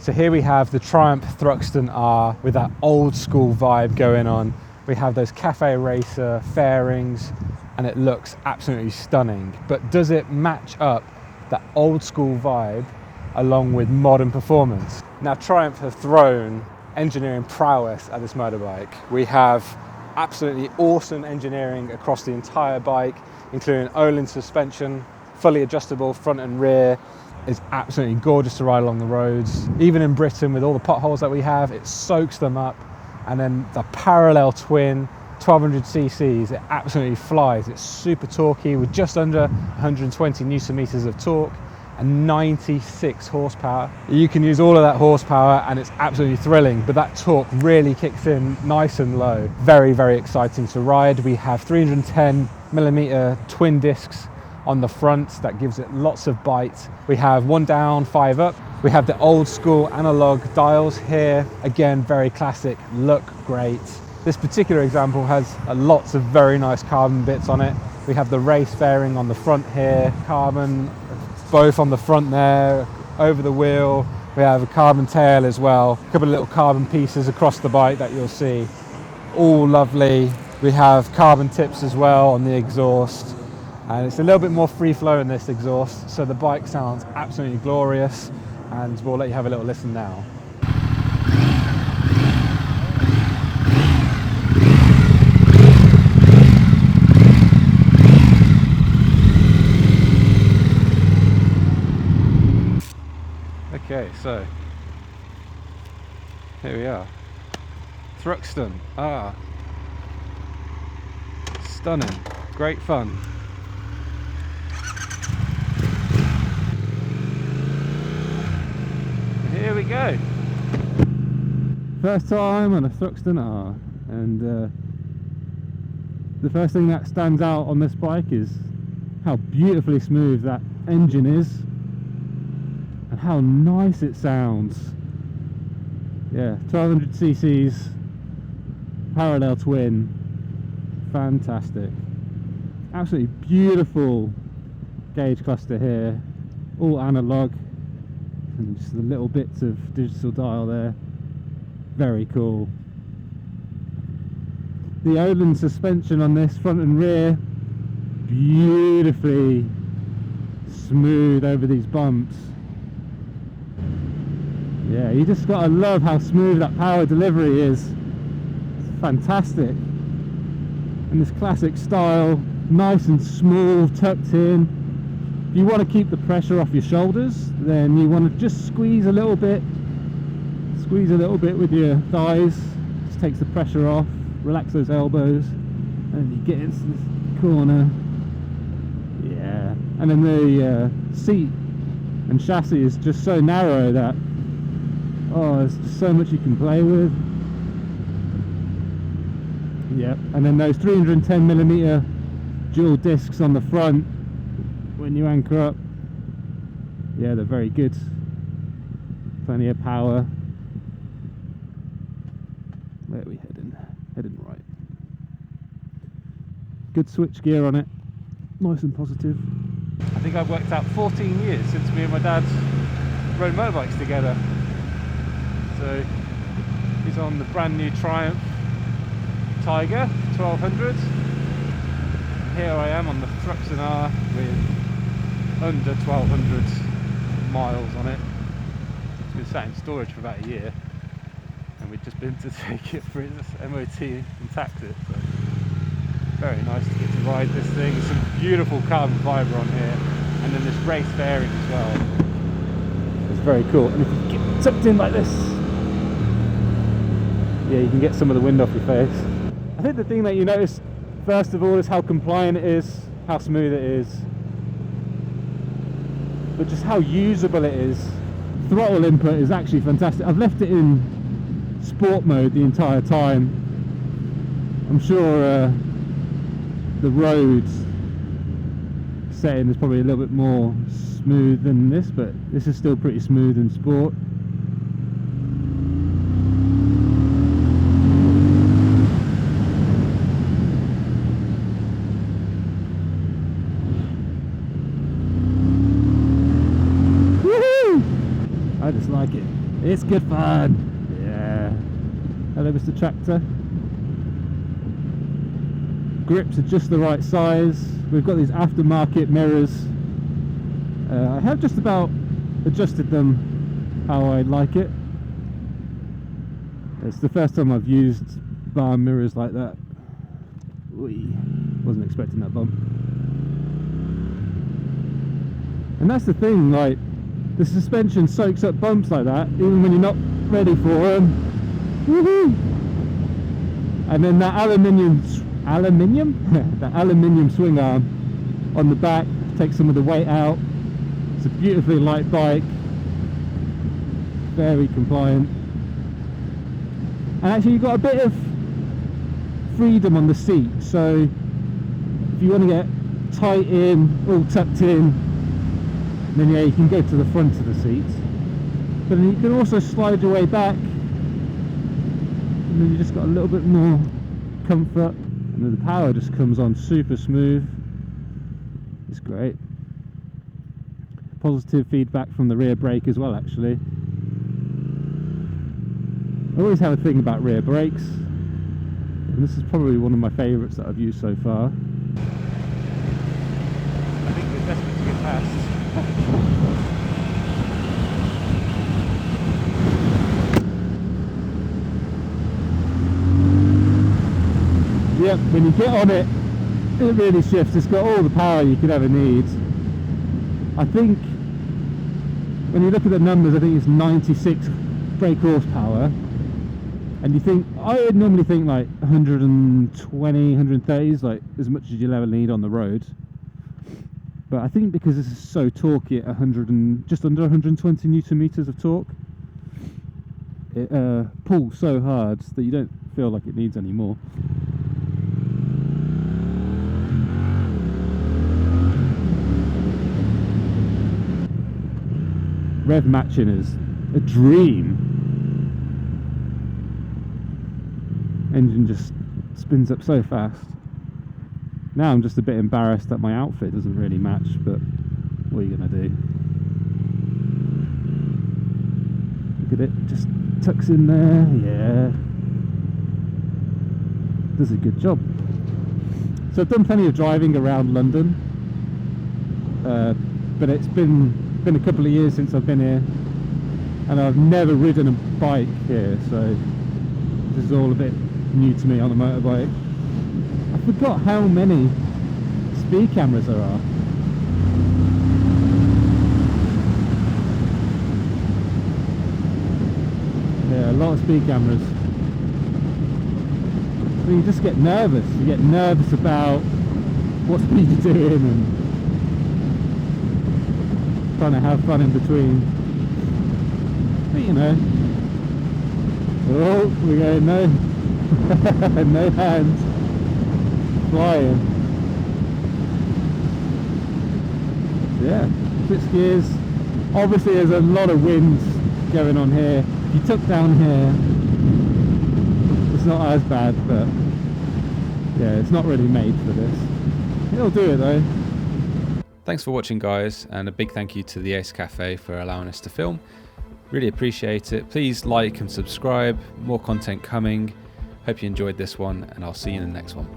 So here we have the Triumph Thruxton R with that old school vibe going on. We have those cafe racer fairings and it looks absolutely stunning. But does it match up that old school vibe along with modern performance? Now Triumph have thrown engineering prowess at this motorbike. We have absolutely awesome engineering across the entire bike, including Olin suspension, fully adjustable front and rear. It's absolutely gorgeous to ride along the roads. Even in Britain, with all the potholes that we have, it soaks them up. And then the parallel twin, 1200 cc's, it absolutely flies. It's super torquey with just under 120 newton meters of torque and 96 horsepower. You can use all of that horsepower and it's absolutely thrilling, but that torque really kicks in nice and low. Very, very exciting to ride. We have 310mm twin discs on the front, that gives it lots of bite. We have 1 down, 5 up. We have the old school analog dials here. Again, very classic, look great. This particular example has lots of very nice carbon bits on it. We have the race fairing on the front here, carbon both on the front there, over the wheel. We have a carbon tail as well. A couple of little carbon pieces across the bike that you'll see. All lovely. We have carbon tips as well on the exhaust. And it's a little bit more free flow in this exhaust, so the bike sounds absolutely glorious, and we'll let you have a little listen now. Okay, so here we are. Thruxton R. Stunning, great fun. Here we go. First time on a Thruxton R, and the first thing that stands out on this bike is how beautifully smooth that engine is and how nice it sounds. Yeah, 1200 cc's, parallel twin, fantastic. Absolutely beautiful gauge cluster here, all analog. And just the little bits of digital dial there, very cool. The Olin suspension on this front and rear, beautifully smooth over these bumps. Yeah, you just gotta love how smooth that power delivery is. It's fantastic. And this classic style, nice and small, tucked in. If you want to keep the pressure off your shoulders, then you want to just squeeze a little bit with your thighs. Just takes the pressure off, relax those elbows, and you get into this corner. Yeah, and then the seat and chassis is just so narrow that, oh, there's just so much you can play with. Yep, and then those 310mm dual discs on the front when you anchor up, yeah, they're very good. Plenty of power. Where are we heading? Heading right. Good switch gear on it, nice and positive. I think I've worked out 14 years since me and my dad rode motorbikes together. So he's on the brand new Triumph Tiger 1200. Here I am on the Thruxton R with under 1200 miles on it. It's been sat in storage for about a year, and we've just been to take it for its MOT and tax it. So very nice to get to ride this thing. There's some beautiful carbon fibre on here, and then this race fairing as well. It's very cool. And if you get tucked in like this, yeah, you can get some of the wind off your face. I think the thing that you notice first of all is how compliant it is, how smooth it is, but just how usable it is. Throttle input is actually fantastic. I've left it in sport mode the entire time. I'm sure the road setting is probably a little bit more smooth than this, but this is still pretty smooth in sport. I just like it. It it's good fun. Yeah. Hello, Mr. Tractor. Grips are just the right size. We've got these aftermarket mirrors. I have just about adjusted them how I like it. It's the first time I've used bar mirrors like that. Whee. Wasn't expecting that bump. And that's the thing, like, the suspension soaks up bumps like that, even when you're not ready for them. Woohoo! And then that aluminium swing arm on the back takes some of the weight out. It's a beautifully light bike, very compliant, and actually you've got a bit of freedom on the seat, so if you want to get tight in, all tucked in, then yeah, you can go to the front of the seat, but then you can also slide your way back, and then you just got a little bit more comfort, and then the power just comes on super smooth. It's great. Positive feedback from the rear brake as well, actually. I always have a thing about rear brakes, and this is probably one of my favourites that I've used so far. I think we're desperate to get past. Yep, when you get on it, it really shifts. It's got all the power you could ever need. I think when you look at the numbers, I think it's 96 brake horsepower, and you think, I would normally think like 120, 130 is like as much as you'll ever need on the road, but I think because this is so torquey at 100 and just under 120 newton meters of torque, it pulls so hard that you don't feel like it needs any more. Rev matching is a dream. Engine just spins up so fast. Now I'm just a bit embarrassed that my outfit doesn't really match, but what are you gonna do? Look at it, just tucks in there. Yeah, does a good job. So I've done plenty of driving around London, but it's been a couple of years since I've been here, and I've never ridden a bike here, so this is all a bit new to me on a motorbike. I forgot how many speed cameras there are. Yeah, a lot of speed cameras. So you just get nervous. You get nervous about what speed you're doing and trying to have fun in between. But you know, oh, we're going no, no hands, flying. So yeah, switch gears. Obviously, there's a lot of wind going on here. If you took down here, it's not as bad, but yeah, it's not really made for this. It'll do it though. Thanks for watching, guys, and a big thank you to the Ace Cafe for allowing us to film. Really appreciate it. Please like and subscribe. More content coming. Hope you enjoyed this one, and I'll see you in the next one.